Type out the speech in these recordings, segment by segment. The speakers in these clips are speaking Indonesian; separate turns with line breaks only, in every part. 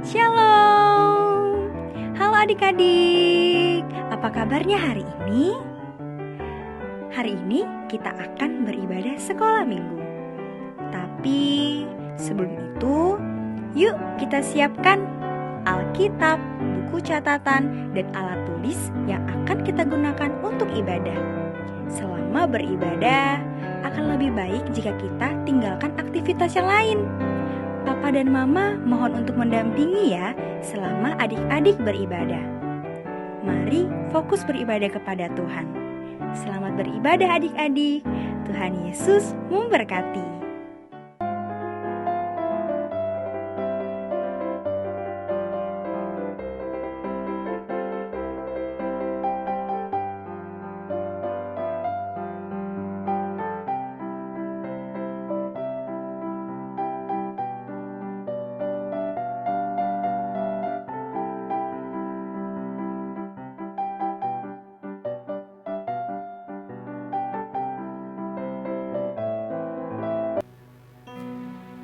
Shalom. Halo adik-adik. Apa kabarnya hari ini? Hari ini kita akan beribadah sekolah minggu. Tapi sebelum itu, yuk kita siapkan Alkitab, buku catatan, dan alat tulis yang akan kita gunakan untuk ibadah. Selama beribadah, akan lebih baik jika kita tinggalkan aktivitas yang lain. Papa dan Mama mohon untuk mendampingi ya selama adik-adik beribadah. Mari fokus beribadah kepada Tuhan. Selamat beribadah adik-adik. Tuhan Yesus memberkati.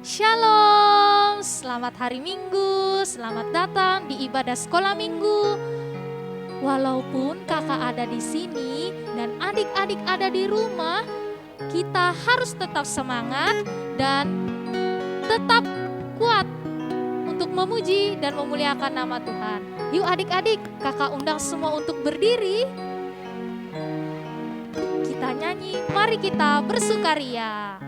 Shalom, selamat hari Minggu, selamat datang di ibadah sekolah Minggu. Walaupun kakak ada di sini dan adik-adik ada di rumah, kita harus tetap semangat dan tetap kuat untuk memuji dan memuliakan nama Tuhan. Yuk adik-adik, kakak undang semua untuk berdiri. Kita nyanyi, mari kita bersukaria.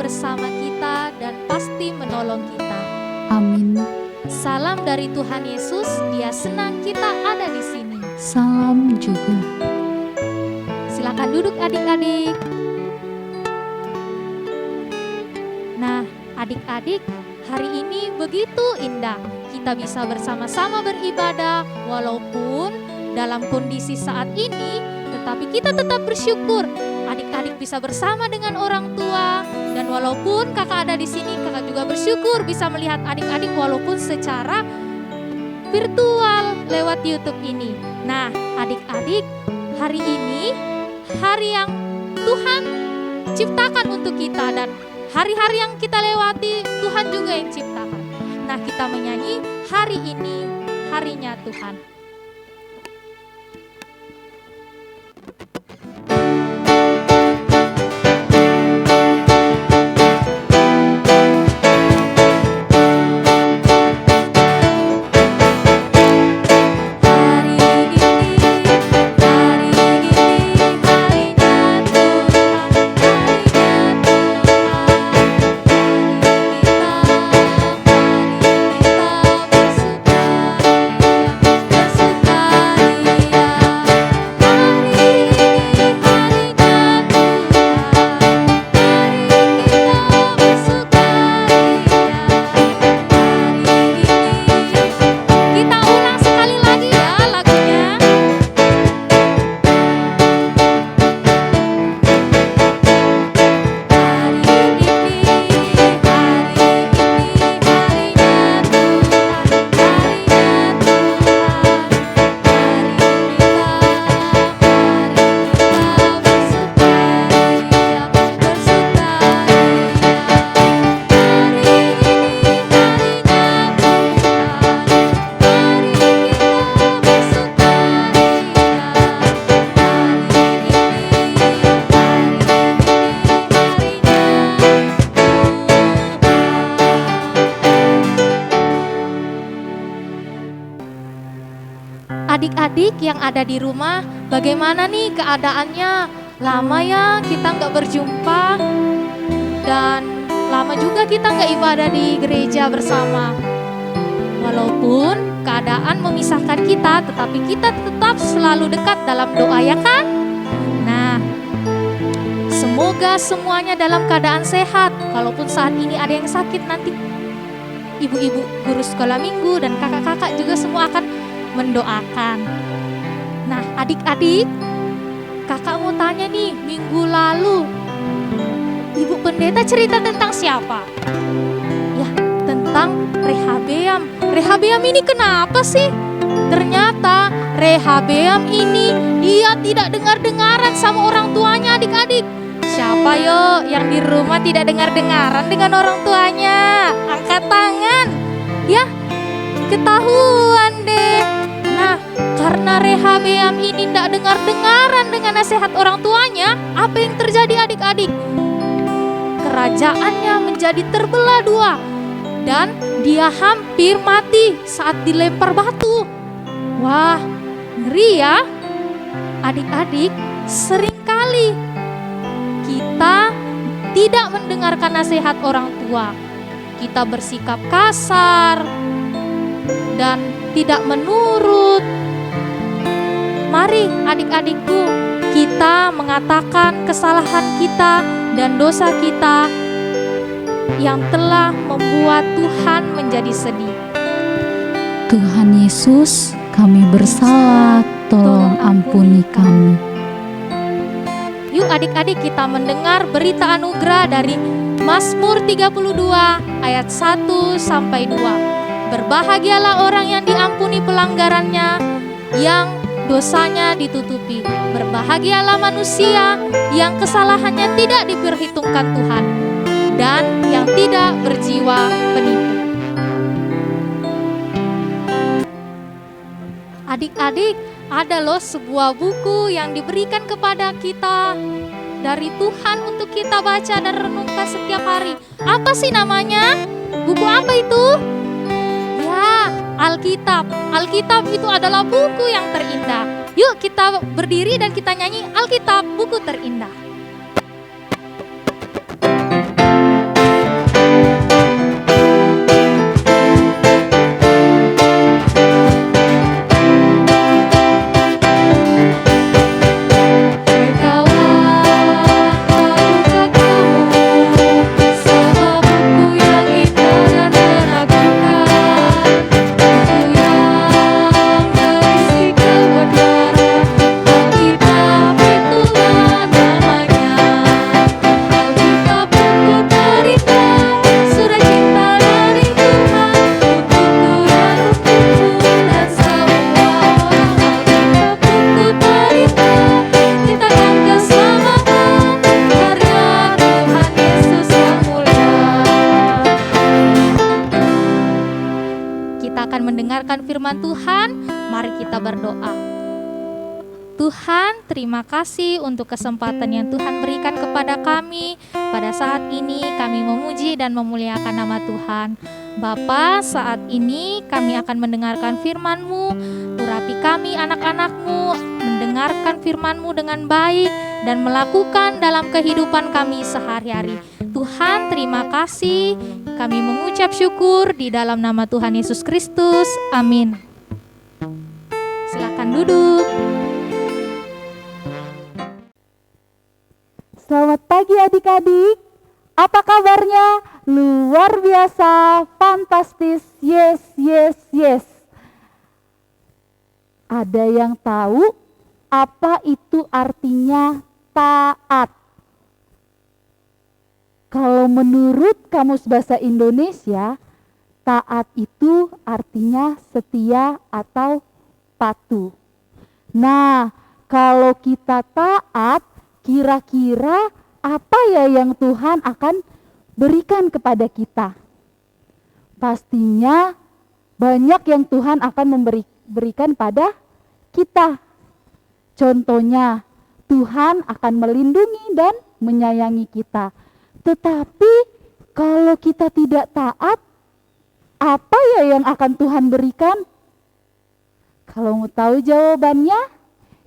Bersama kita dan pasti menolong kita.
Amin.
Salam dari Tuhan Yesus, Dia senang kita ada di sini.
Salam juga.
Silakan duduk adik-adik. Nah, adik-adik, hari ini begitu indah. Kita bisa bersama-sama beribadah walaupun dalam kondisi saat ini, tetapi kita tetap bersyukur. Adik-adik bisa bersama dengan orang tua, dan walaupun kakak ada di sini, kakak juga bersyukur bisa melihat adik-adik walaupun secara virtual lewat YouTube ini. Nah, adik-adik, hari ini hari yang Tuhan ciptakan untuk kita, dan hari-hari yang kita lewati Tuhan juga yang ciptakan. Nah, kita menyanyi hari ini harinya Tuhan. adik-adik yang ada di rumah, bagaimana nih keadaannya? Lama ya kita nggak berjumpa, dan lama juga kita nggak ibadah di gereja bersama. Walaupun keadaan memisahkan kita, tetapi kita tetap selalu dekat dalam doa, ya kan? Nah, semoga semuanya dalam keadaan sehat. Kalaupun saat ini ada yang sakit, nanti ibu-ibu guru sekolah minggu dan kakak-kakak juga semua akan mendoakan. Nah, adik-adik, kakak mau tanya nih, minggu lalu Ibu Pendeta cerita tentang siapa? Ya, tentang Rehabeam. Rehabeam ini kenapa sih? Ternyata Rehabeam ini dia tidak dengar-dengaran sama orang tuanya, adik-adik. Siapa yo yang di rumah tidak dengar-dengaran dengan orang tuanya? Angkat tangan. Ya, ketahuan deh. Nah, karena Rehabeam ini tidak dengar-dengaran dengan nasihat orang tuanya, apa yang terjadi, adik-adik? Kerajaannya menjadi terbelah dua, dan dia hampir mati saat dilempar batu. Wah, ngeri ya. Adik-adik, seringkali kita tidak mendengarkan nasihat orang tua. Kita bersikap kasar dan tidak menurut. Mari adik-adikku, kita mengatakan kesalahan kita dan dosa kita yang telah membuat Tuhan menjadi sedih.
Tuhan Yesus, kami bersalah, tolong ampuni kami.
Yuk adik-adik, kita mendengar berita anugerah dari Mazmur 32 ayat 1 sampai 2. Berbahagialah orang yang diampuni pelanggarannya, yang dosanya ditutupi. Berbahagialah manusia yang kesalahannya tidak diperhitungkan Tuhan, dan yang tidak berjiwa penipu. Adik-adik, ada loh sebuah buku yang diberikan kepada kita dari Tuhan untuk kita baca dan renungkan setiap hari. Apa sih namanya? Buku apa itu? Ya, Alkitab. Alkitab itu adalah buku yang terindah. Yuk kita berdiri dan kita nyanyi Alkitab, buku terindah. Firman Tuhan, mari kita berdoa. Tuhan, terima kasih untuk kesempatan yang Tuhan berikan kepada kami. Pada saat ini kami memuji dan memuliakan nama Tuhan. Bapa, saat ini kami akan mendengarkan firman-Mu. Urapi kami anak-anak-Mu, mendengarkan firman-Mu dengan baik dan melakukan dalam kehidupan kami sehari-hari. Tuhan, terima kasih. Kami mengucap syukur di dalam nama Tuhan Yesus Kristus. Amin. Silakan duduk.
Selamat pagi adik-adik. Apa kabarnya? Luar biasa, fantastis. Yes, yes, yes. Ada yang tahu apa itu artinya taat? Kalau menurut Kamus Bahasa Indonesia, taat itu artinya setia atau patuh. Nah, kalau kita taat, kira-kira apa ya yang Tuhan akan berikan kepada kita? Pastinya banyak yang Tuhan akan berikan pada kita. Contohnya, Tuhan akan melindungi dan menyayangi kita. Tetapi kalau kita tidak taat, apa ya yang akan Tuhan berikan? Kalau mau tahu jawabannya,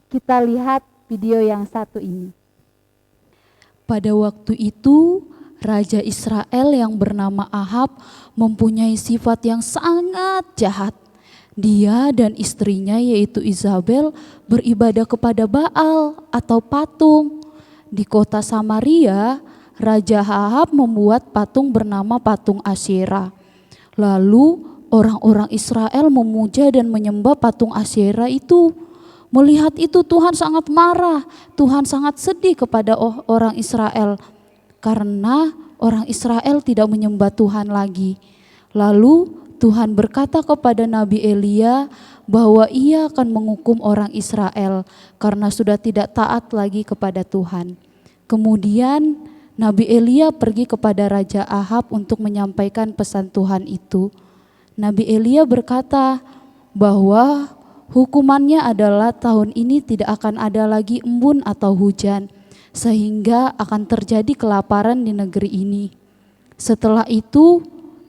kita lihat video yang satu ini.
Pada waktu itu, Raja Israel yang bernama Ahab mempunyai sifat yang sangat jahat. Dia dan istrinya yaitu Izabel beribadah kepada Baal atau patung. Di kota Samaria, Raja Ahab membuat patung bernama patung Asyera. Lalu orang-orang Israel memuja dan menyembah patung Asyera itu. Melihat itu Tuhan sangat marah, Tuhan sangat sedih kepada orang Israel karena orang Israel tidak menyembah Tuhan lagi. Lalu Tuhan berkata kepada Nabi Elia bahwa ia akan menghukum orang Israel karena sudah tidak taat lagi kepada Tuhan. Kemudian Nabi Elia pergi kepada Raja Ahab untuk menyampaikan pesan Tuhan itu. Nabi Elia berkata bahwa hukumannya adalah tahun ini tidak akan ada lagi embun atau hujan, sehingga akan terjadi kelaparan di negeri ini. Setelah itu,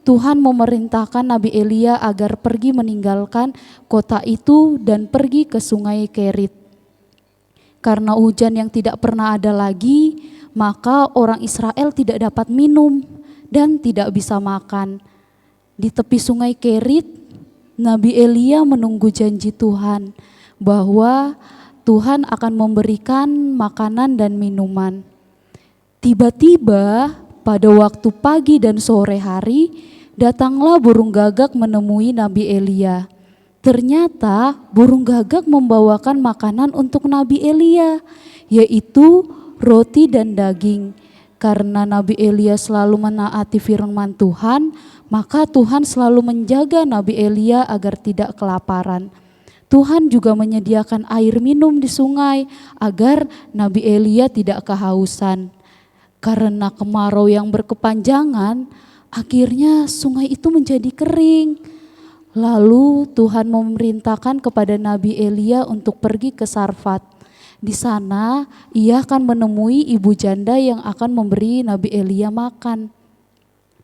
Tuhan memerintahkan Nabi Elia agar pergi meninggalkan kota itu dan pergi ke sungai Kerit. Karena hujan yang tidak pernah ada lagi, maka orang Israel tidak dapat minum dan tidak bisa makan. Di tepi sungai Kerit, Nabi Elia menunggu janji Tuhan bahwa Tuhan akan memberikan makanan dan minuman. Tiba-tiba pada waktu pagi dan sore hari, datanglah burung gagak menemui Nabi Elia. Ternyata burung gagak membawakan makanan untuk Nabi Elia, yaitu roti dan daging. Karena Nabi Elia selalu menaati firman Tuhan, maka Tuhan selalu menjaga Nabi Elia agar tidak kelaparan. Tuhan juga menyediakan air minum di sungai agar Nabi Elia tidak kehausan. Karena kemarau yang berkepanjangan, akhirnya sungai itu menjadi kering. Lalu Tuhan memerintahkan kepada Nabi Elia untuk pergi ke Sarfat. Di sana ia akan menemui ibu janda yang akan memberi Nabi Elia makan.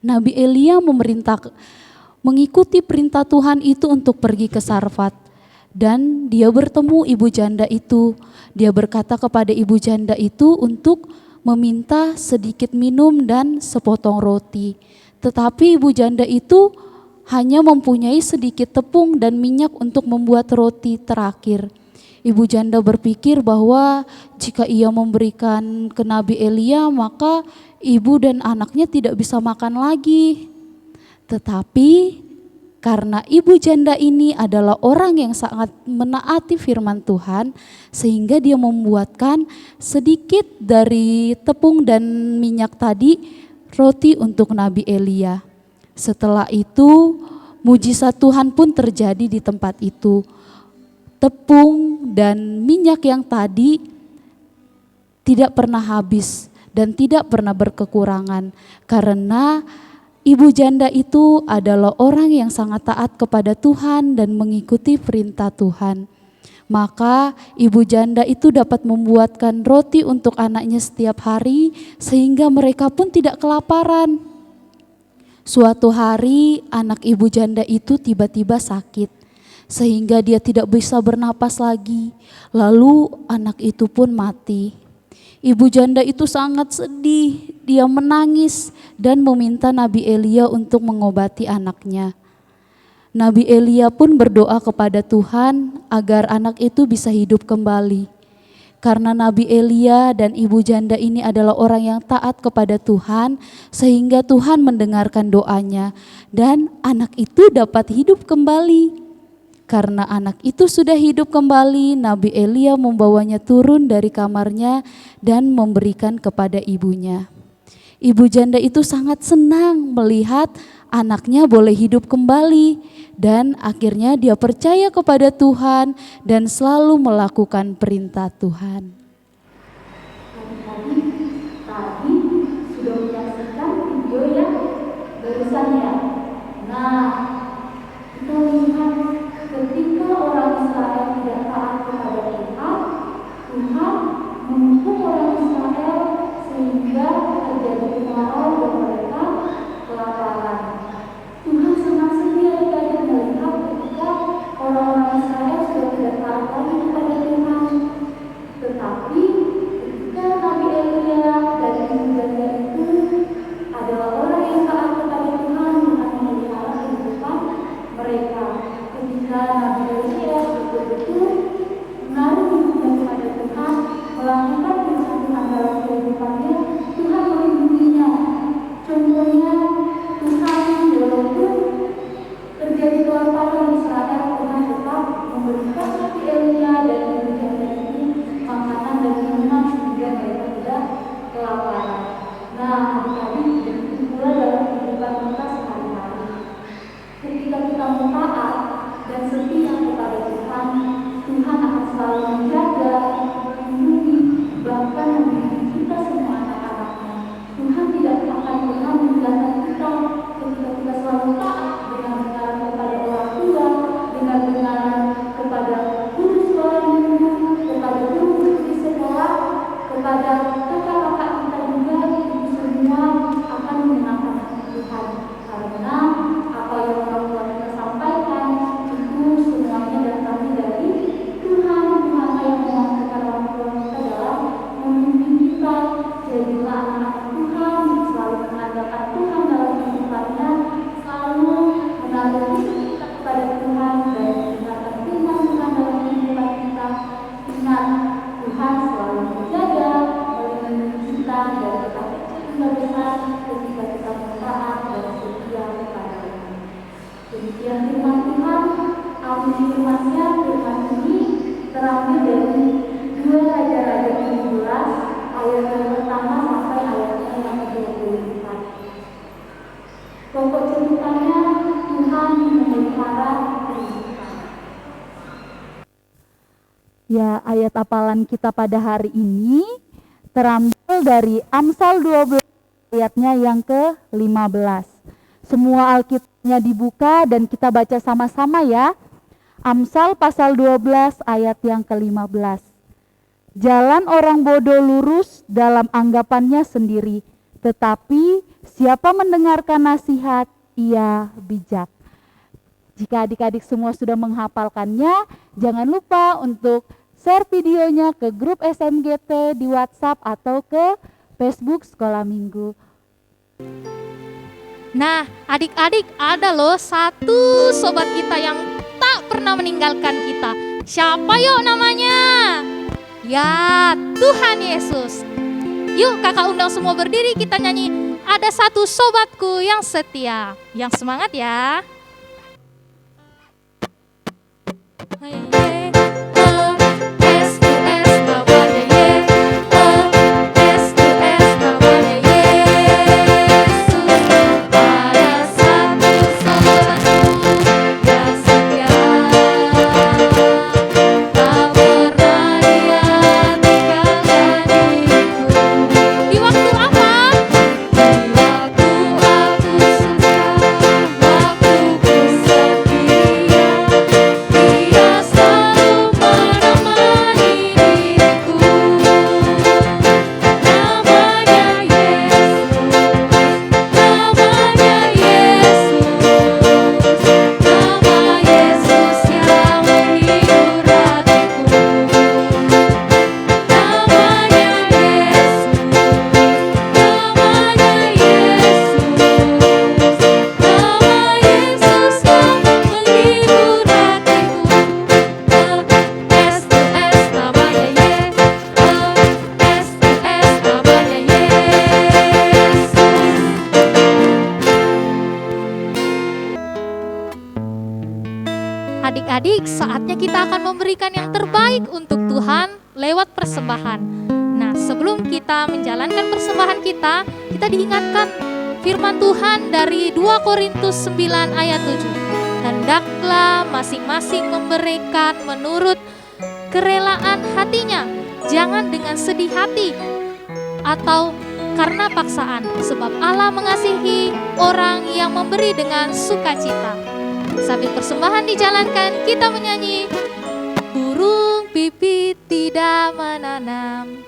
Nabi Elia mengikuti perintah Tuhan itu untuk pergi ke Sarfat. Dan dia bertemu ibu janda itu. Dia berkata kepada ibu janda itu untuk meminta sedikit minum dan sepotong roti. Tetapi ibu janda itu hanya mempunyai sedikit tepung dan minyak untuk membuat roti terakhir. Ibu janda berpikir bahwa jika ia memberikan ke Nabi Elia, maka ibu dan anaknya tidak bisa makan lagi. Tetapi karena ibu janda ini adalah orang yang sangat menaati firman Tuhan, sehingga dia membuatkan sedikit dari tepung dan minyak tadi roti untuk Nabi Elia. Setelah itu mujizat Tuhan pun terjadi di tempat itu. Tepung dan minyak yang tadi tidak pernah habis dan tidak pernah berkekurangan, karena ibu janda itu adalah orang yang sangat taat kepada Tuhan dan mengikuti perintah Tuhan. Maka ibu janda itu dapat membuatkan roti untuk anaknya setiap hari sehingga mereka pun tidak kelaparan. Suatu hari anak ibu janda itu tiba-tiba sakit sehingga dia tidak bisa bernapas lagi. Lalu anak itu pun mati. Ibu janda itu sangat sedih, dia menangis dan meminta Nabi Elia untuk mengobati anaknya. Nabi Elia pun berdoa kepada Tuhan agar anak itu bisa hidup kembali. Karena Nabi Elia dan ibu janda ini adalah orang yang taat kepada Tuhan, sehingga Tuhan mendengarkan doanya dan anak itu dapat hidup kembali. Karena anak itu sudah hidup kembali, Nabi Elia membawanya turun dari kamarnya dan memberikan kepada ibunya. Ibu janda itu sangat senang melihat anaknya boleh hidup kembali dan akhirnya dia percaya kepada Tuhan dan selalu melakukan perintah Tuhan.
Tadi sudah menyaksikan video yang barusan ya. Nah, kita lihat ketika orang Israel tidak taat kepada Tuhan, Tuhan menghukum orang Israel sehingga terjadi kemarau dan mereka kelaparan. Tuhan sangat sedih adik-adik melihat ketika orang-orang Israel sudah selalu taat dan setia kepada Tuhan, Tuhan akan selalu menjaga, melindungi, bahkan membimbing kita semua anak-anaknya. Tuhan tidak akan pernah meninggalkan kita ketika kita selalu taat dengan benar kepada orang tua, dengan benar kepada guru sekolah minggu, kepada guru di sekolah, kepada kakak-kakak kita juga. Itu semua akan menyenangkan hati Tuhan, karena apa yang orang tua kita sampaikan itu semuanya datangnya dari Tuhan. Maka yang memampukan orang tua kita dalam memimpin kita. Jadilah anak-anak Tuhan, selalu mengandalkan Tuhan dalam kehidupannya, selalu menaruh kita kepada Tuhan dan mendengarkan firman Tuhan dalam kehidupan kita. Ingat, Tuhan selalu menjaga, melindungi kita dari kita kecil hingga besar ketika kita taat dan setia kepada-Nya. Demikian firman Tuhan. Arti firman-Nya, firman ini terambil dari 2 Raja-Raja 17 ayat yang pertama sampai ayatnya yang ke-24. Pokok ceritanya, Tuhan memelihara kehidupan.
Ya, ayat hafalan kita pada hari ini terambil dari Amsal 12 ayatnya yang ke-15. Semua Alkitabnya dibuka dan kita baca sama-sama ya. Amsal pasal 12 ayat yang ke-15. Jalan orang bodoh lurus dalam anggapannya sendiri, tetapi siapa mendengarkan nasihat, ia bijak. Jika adik-adik semua sudah menghafalkannya, jangan lupa untuk share videonya ke grup SMGT di WhatsApp atau ke Facebook Sekolah Minggu.
Nah, adik-adik, ada loh satu sobat kita yang tak pernah meninggalkan kita. Siapa yuk namanya? Ya, Tuhan Yesus. Yuk kakak undang semua berdiri, kita nyanyi Ada Satu Sobatku Yang Setia. Yang semangat ya. Adik-adik, saatnya kita akan memberikan yang terbaik untuk Tuhan lewat persembahan. Nah, sebelum kita menjalankan persembahan kita diingatkan firman Tuhan dari 2 Korintus 9 ayat 7. Hendaklah masing-masing memberikan menurut kerelaan hatinya, jangan dengan sedih hati atau karena paksaan, sebab Allah mengasihi orang yang memberi dengan sukacita. Sambil persembahan dijalankan, kita menyanyi burung pipit tidak menanam.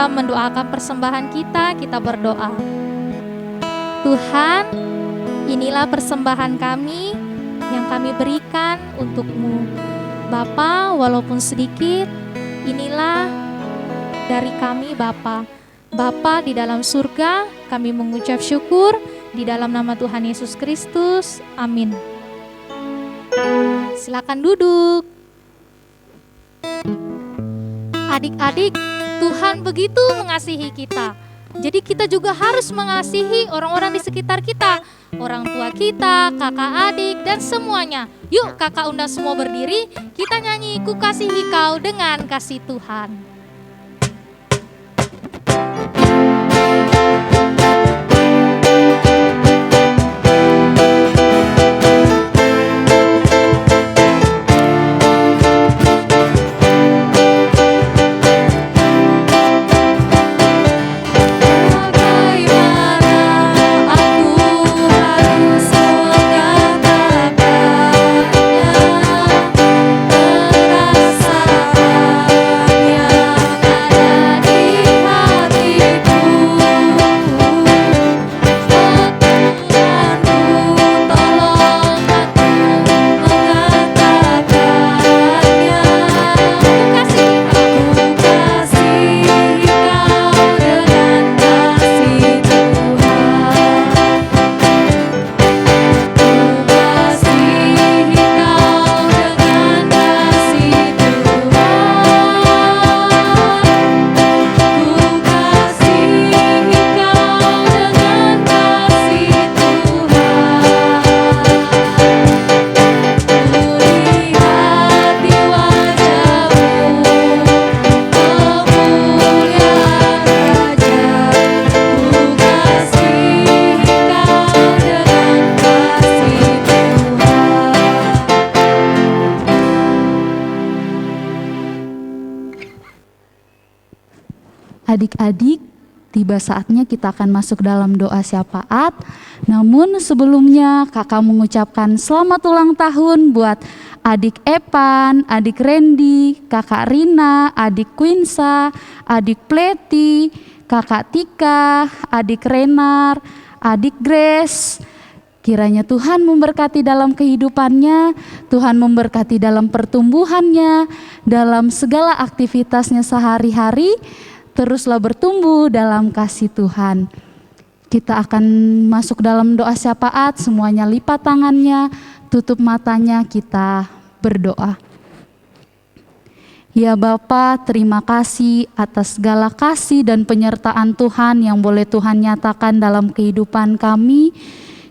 sebelum mendoakan persembahan kita berdoa. Tuhan, inilah persembahan kami yang kami berikan untuk-Mu. Bapa, walaupun sedikit, inilah dari kami Bapa. Bapa di dalam surga, kami mengucap syukur di dalam nama Tuhan Yesus Kristus. Amin. Silakan duduk. Adik-adik, Tuhan begitu mengasihi kita. Jadi kita juga harus mengasihi orang-orang di sekitar kita, orang tua kita, kakak adik, dan semuanya. Yuk kakak undang semua berdiri, kita nyanyi Ku Kasihi Kau dengan kasih Tuhan.
Adik-adik, tiba saatnya kita akan masuk dalam doa syafaat. Namun sebelumnya kakak mengucapkan selamat ulang tahun buat adik Epan, adik Randy, kakak Rina, adik Quinsa, adik Pleti, kakak Tika, adik Renar, adik Grace. Kiranya Tuhan memberkati dalam kehidupannya, Tuhan memberkati dalam pertumbuhannya, dalam segala aktivitasnya sehari-hari. Teruslah bertumbuh dalam kasih Tuhan. Kita akan masuk dalam doa syafaat, semuanya lipat tangannya, tutup matanya, kita berdoa. Ya Bapa, terima kasih atas segala kasih dan penyertaan Tuhan yang boleh Tuhan nyatakan dalam kehidupan kami.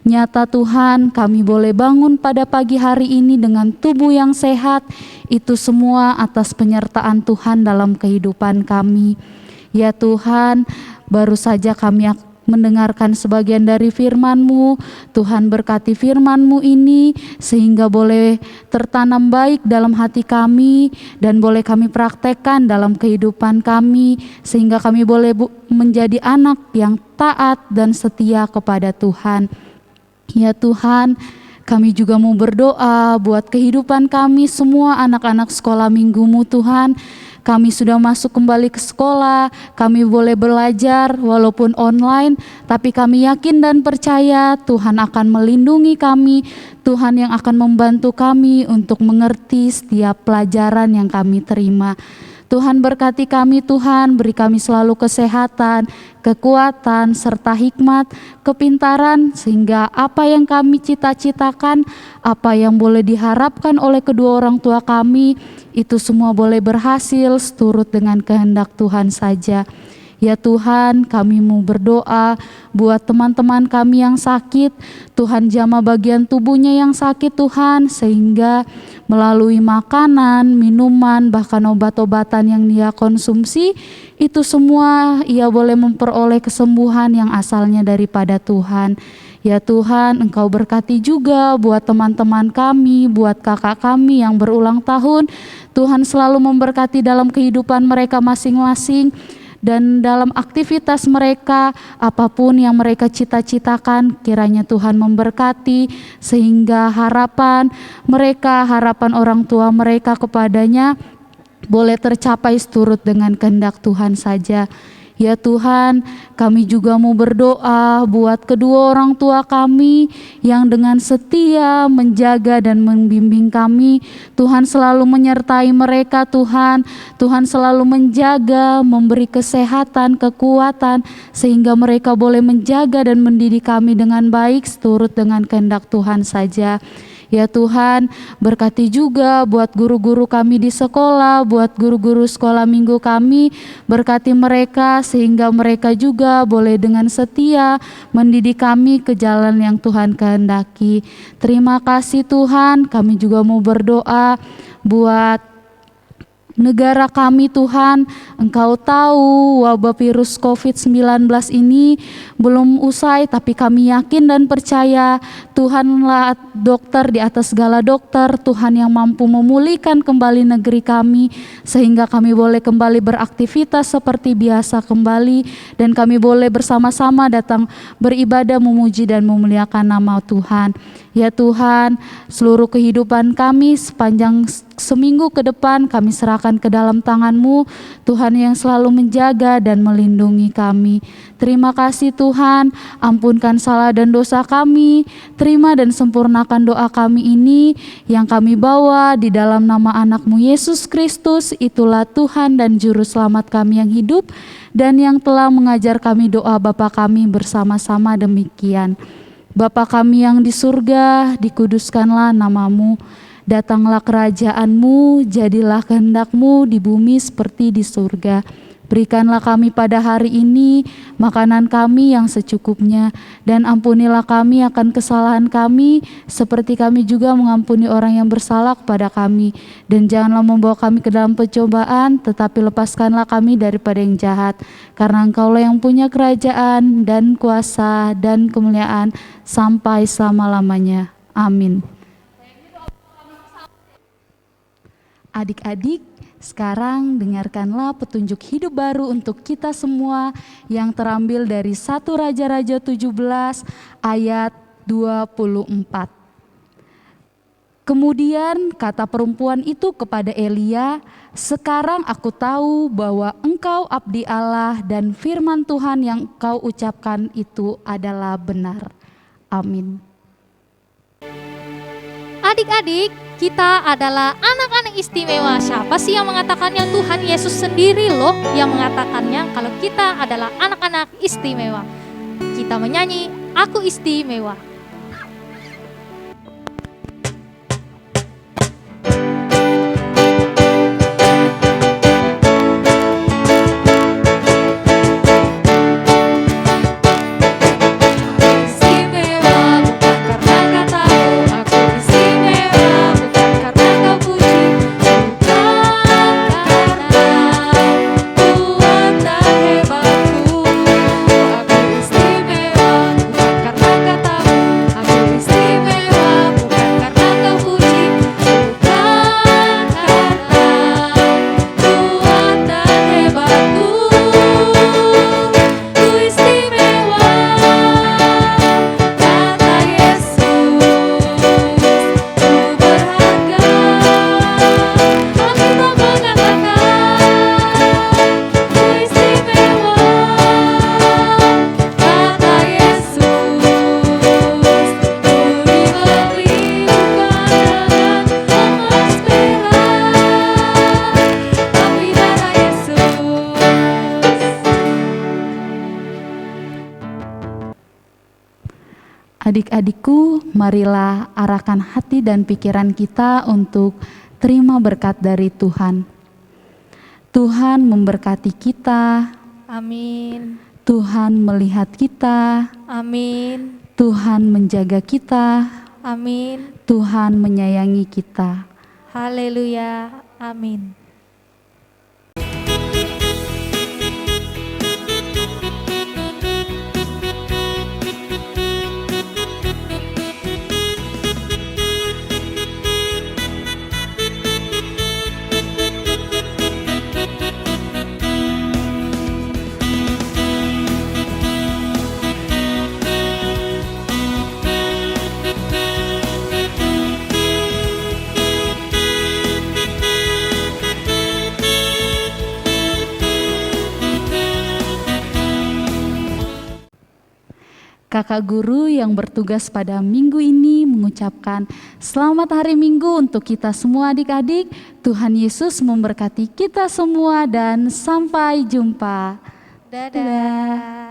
Nyata Tuhan, kami boleh bangun pada pagi hari ini dengan tubuh yang sehat. Itu semua atas penyertaan Tuhan dalam kehidupan kami. Ya Tuhan, baru saja kami mendengarkan sebagian dari firman-Mu. Tuhan berkati firman-Mu ini sehingga boleh tertanam baik dalam hati kami dan boleh kami praktekkan dalam kehidupan kami sehingga kami boleh menjadi anak yang taat dan setia kepada Tuhan. Ya Tuhan, kami juga mau berdoa buat kehidupan kami semua anak-anak sekolah minggu-Mu Tuhan. Kami sudah masuk kembali ke sekolah, kami boleh belajar walaupun online, tapi kami yakin dan percaya Tuhan akan melindungi kami, Tuhan yang akan membantu kami untuk mengerti setiap pelajaran yang kami terima. Tuhan berkati kami Tuhan, beri kami selalu kesehatan, kekuatan, serta hikmat, kepintaran, sehingga apa yang kami cita-citakan, apa yang boleh diharapkan oleh kedua orang tua kami, itu semua boleh berhasil seturut dengan kehendak Tuhan saja. Ya Tuhan, kami mau berdoa buat teman-teman kami yang sakit. Tuhan jamah bagian tubuhnya yang sakit Tuhan, sehingga melalui makanan, minuman, bahkan obat-obatan yang dia konsumsi, itu semua ia boleh memperoleh kesembuhan yang asalnya daripada Tuhan. Ya Tuhan, Engkau berkati juga buat teman-teman kami, buat kakak kami yang berulang tahun. Tuhan selalu memberkati dalam kehidupan mereka masing-masing. Dan dalam aktivitas mereka, apapun yang mereka cita-citakan, kiranya Tuhan memberkati, sehingga harapan mereka, harapan orang tua mereka kepadanya boleh tercapai seturut dengan kehendak Tuhan saja. Ya Tuhan, kami juga mau berdoa buat kedua orang tua kami yang dengan setia menjaga dan membimbing kami. Tuhan selalu menyertai mereka Tuhan. Tuhan selalu menjaga, memberi kesehatan, kekuatan, sehingga mereka boleh menjaga dan mendidik kami dengan baik seturut dengan kehendak Tuhan saja. Ya Tuhan, berkati juga buat guru-guru kami di sekolah, buat guru-guru sekolah minggu kami, berkati mereka sehingga mereka juga boleh dengan setia mendidik kami ke jalan yang Tuhan kehendaki. Terima kasih Tuhan, kami juga mau berdoa buat negara kami Tuhan. Engkau tahu wabah virus COVID-19 ini belum usai, tapi kami yakin dan percaya Tuhanlah dokter di atas segala dokter, Tuhan yang mampu memulihkan kembali negeri kami sehingga kami boleh kembali beraktivitas seperti biasa kembali, dan kami boleh bersama-sama datang beribadah, memuji dan memuliakan nama Tuhan. Ya Tuhan, seluruh kehidupan kami sepanjang seminggu ke depan kami serahkan ke dalam tangan-Mu, Tuhan yang selalu menjaga dan melindungi kami. Terima kasih Tuhan, ampunkan salah dan dosa kami, terima dan sempurnakan doa kami ini yang kami bawa di dalam nama anak-Mu Yesus Kristus, itulah Tuhan dan Juru Selamat kami yang hidup dan yang telah mengajar kami doa Bapa kami bersama-sama demikian. Bapa kami yang di surga, dikuduskanlah nama-Mu, datanglah kerajaan-Mu, jadilah kehendak-Mu di bumi seperti di surga. Berikanlah kami pada hari ini makanan kami yang secukupnya, dan ampunilah kami akan kesalahan kami, seperti kami juga mengampuni orang yang bersalah kepada kami. Dan janganlah membawa kami ke dalam pencobaan, tetapi lepaskanlah kami daripada yang jahat. Karena Engkaulah yang punya kerajaan dan kuasa dan kemuliaan sampai selama-lamanya. Amin. Adik-adik, sekarang dengarkanlah petunjuk hidup baru untuk kita semua yang terambil dari 1 Raja-Raja 17 ayat 24. Kemudian kata perempuan itu kepada Elia, "Sekarang aku tahu bahwa engkau abdi Allah dan firman Tuhan yang kau ucapkan itu adalah benar." Amin.
Adik-adik, kita adalah anak-anak istimewa. Siapa sih yang mengatakannya? Tuhan Yesus sendiri loh yang mengatakannya kalau kita adalah anak-anak istimewa. Kita menyanyi, "Aku istimewa."
Adik-adikku, marilah arahkan hati dan pikiran kita untuk terima berkat dari Tuhan. Tuhan memberkati kita.
Amin.
Tuhan melihat kita.
Amin.
Tuhan menjaga kita.
Amin.
Tuhan menyayangi kita.
Haleluya. Amin.
Kakak guru yang bertugas pada minggu ini mengucapkan selamat hari Minggu untuk kita semua adik-adik. Tuhan Yesus memberkati kita semua dan sampai jumpa.
Dadah.